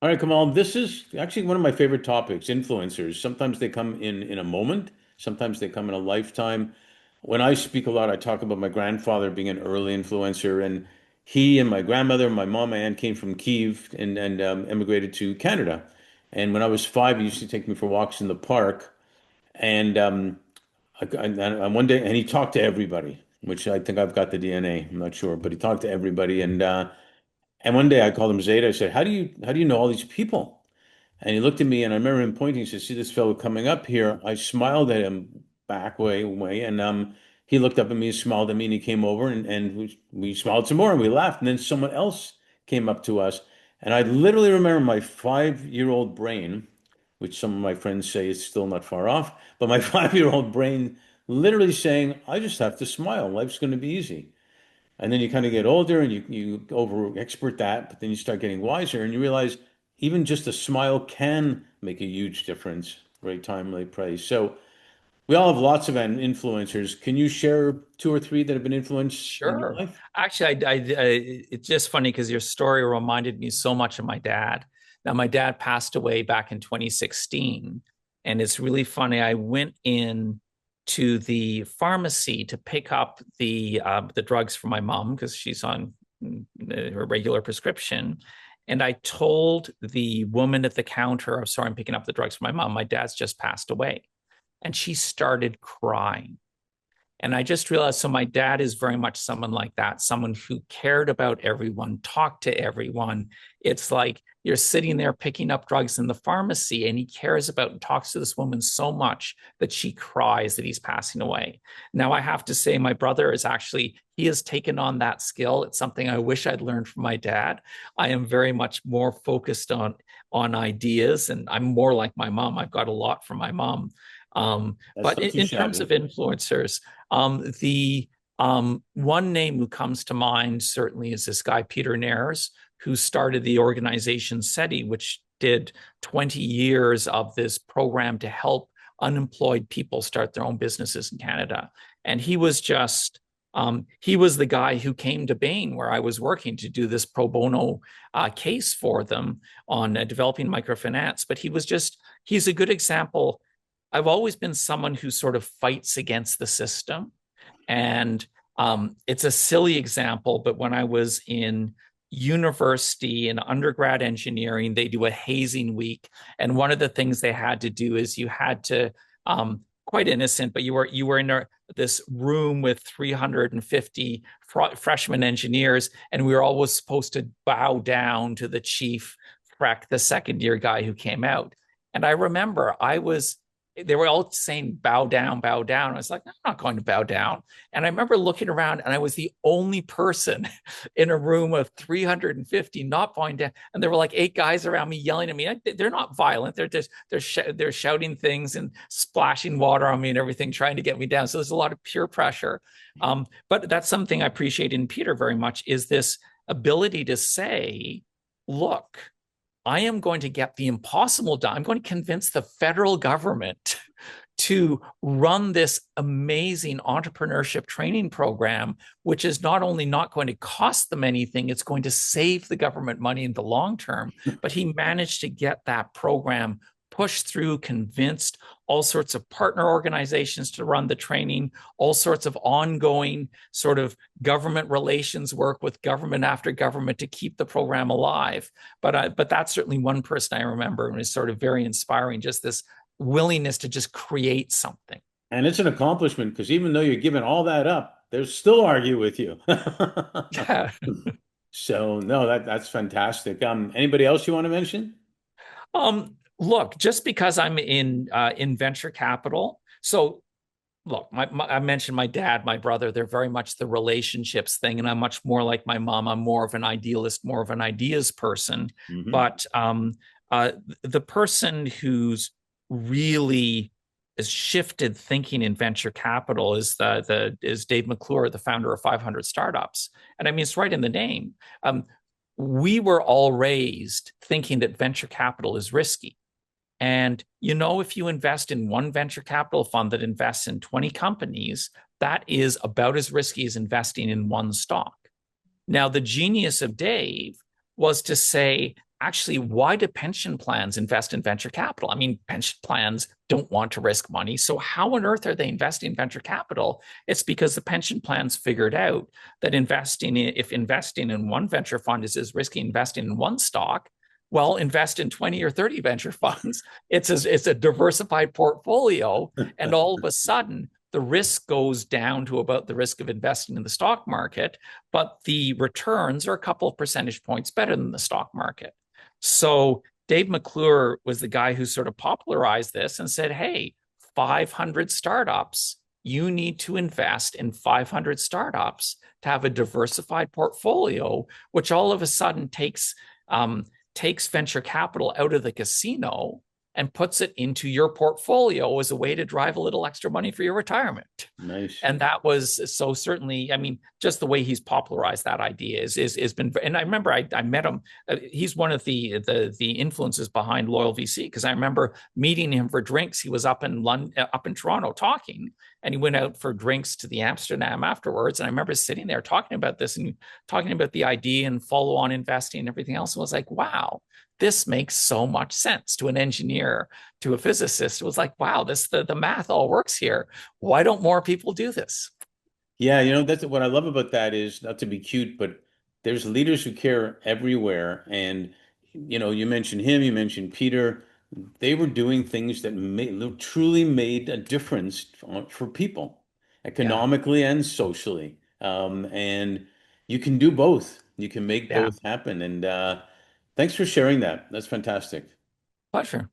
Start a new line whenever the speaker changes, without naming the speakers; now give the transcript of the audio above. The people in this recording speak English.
All right, Kamal, this is actually one of my favorite topics, influencers. Sometimes they come in a moment, sometimes they come in a lifetime. When I speak a lot, I talk about my grandfather being an early influencer, and he and my grandmother, my mom and came from Kyiv and immigrated to Canada. And when I was 5, he used to take me for walks in the park, and one day, and he talked to everybody, which I think I've got the DNA. I'm not sure, but he talked to everybody, and one day I called him Zeta. I said, "How do you know all these people?" And he looked at me, and I remember him pointing. He said, "See this fellow coming up here?" I smiled at him back way, and he looked up at me, smiled at me, and he came over, and we smiled some more, and we laughed. And then someone else came up to us, and I literally remember my 5-year-old brain, which some of my friends say is still not far off, but my 5-year-old brain literally saying, "I just have to smile. Life's going to be easy." And then you kind of get older and you over expert that, but then you start getting wiser and you realize even just a smile can make a huge difference. Right time, right place. So we all have lots of influencers. Can you share two or three that have been influenced in your
Sure.
life?
Actually, it's just funny because your story reminded me so much of my dad. Now, my dad passed away back in 2016, and it's really funny. I went in to the pharmacy to pick up the drugs for my mom because she's on her regular prescription. And I told the woman at the counter, "I'm sorry, I'm picking up the drugs for my mom. My dad's just passed away." And she started crying. And I just realized, so my dad is very much someone like that, someone who cared about everyone, talked to everyone. It's like you're sitting there picking up drugs in the pharmacy, and he cares about and talks to this woman so much that she cries that he's passing away. Now, I have to say, my brother is actually, he has taken on that skill. It's something I wish I'd learned from my dad. I am very much more focused on ideas, and I'm more like my mom. I've got a lot from my mom.
That's
But
not too
in terms of
shabby.
influencers, the one name who comes to mind certainly is this guy, Peter Nares, who started the organization SETI, which did 20 years of this program to help unemployed people start their own businesses in Canada. And he was the guy who came to Bain, where I was working, to do this pro bono case for them on developing microfinance. But he's a good example. I've always been someone who sort of fights against the system. And it's a silly example, but when I was in university in undergrad engineering, they do a hazing week. And one of the things they had to do is you had to, quite innocent, but you were in this room with 350 freshman engineers, and we were always supposed to bow down to the chief Freck, the second year guy who came out. And I remember they were all saying bow down, bow down. I was like, I'm not going to bow down. And I remember looking around, and I was the only person in a room of 350 not bowing down. And there were like 8 guys around me yelling at me. They're not violent. They're shouting things and splashing water on me and everything, trying to get me down. So there's a lot of peer pressure. But that's something I appreciate in Peter very much, is this ability to say, look, I am going to get the impossible done. I'm going to convince the federal government to run this amazing entrepreneurship training program, which is not only not going to cost them anything, it's going to save the government money in the long term. But he managed to get that program pushed through, convinced all sorts of partner organizations to run the training, all sorts of ongoing sort of government relations work with government after government to keep the program alive. But that's certainly one person I remember, and is sort of very inspiring, just this willingness to just create something.
And it's an accomplishment because even though you're giving all that up, they'll still argue with you.
Yeah.
So no, that's fantastic. Anybody else you want to mention?
Look, just because I'm in venture capital, so look, I mentioned my dad, my brother, they're very much the relationships thing. And I'm much more like my mom. I'm more of an idealist, more of an ideas person.
Hmm.
But the person who's really has shifted thinking in venture capital is Dave McClure, the founder of 500 Startups. And I mean, it's right in the name. We were all raised thinking that venture capital is risky. And if you invest in one venture capital fund that invests in 20 companies, that is about as risky as investing in one stock. Now, the genius of Dave was to say, actually, why do pension plans invest in venture capital? I mean, pension plans don't want to risk money. So, how on earth are they investing in venture capital? It's because the pension plans figured out that if investing in one venture fund is as risky investing in one stock, well, invest in 20 or 30 venture funds. It's a diversified portfolio. And all of a sudden, the risk goes down to about the risk of investing in the stock market, but the returns are a couple of percentage points better than the stock market. So Dave McClure was the guy who sort of popularized this and said, hey, 500 startups, you need to invest in 500 startups to have a diversified portfolio, which all of a sudden takes venture capital out of the casino and puts it into your portfolio as a way to drive a little extra money for your retirement.
Nice.
And that was so certainly, I mean, just the way he's popularized that idea is been. And I remember I met him. He's one of the influences behind Loyal VC, because I remember meeting him for drinks. He was up in London, up in Toronto talking, and he went out for drinks to the Amsterdam afterwards. And I remember sitting there talking about this and talking about the idea and follow on investing and everything else. And I was like, wow, this makes so much sense to an engineer, to a physicist. It was like, wow, the math all works here. Why don't more people do this?
Yeah, that's what I love about that is not to be cute, but there's leaders who care everywhere. And, you mentioned him, you mentioned Peter. They were doing things that truly made a difference for people,
Yeah,
economically and socially. And you can do both. You can make
yeah,
both happen. And thanks for sharing that. That's fantastic.
pleasure.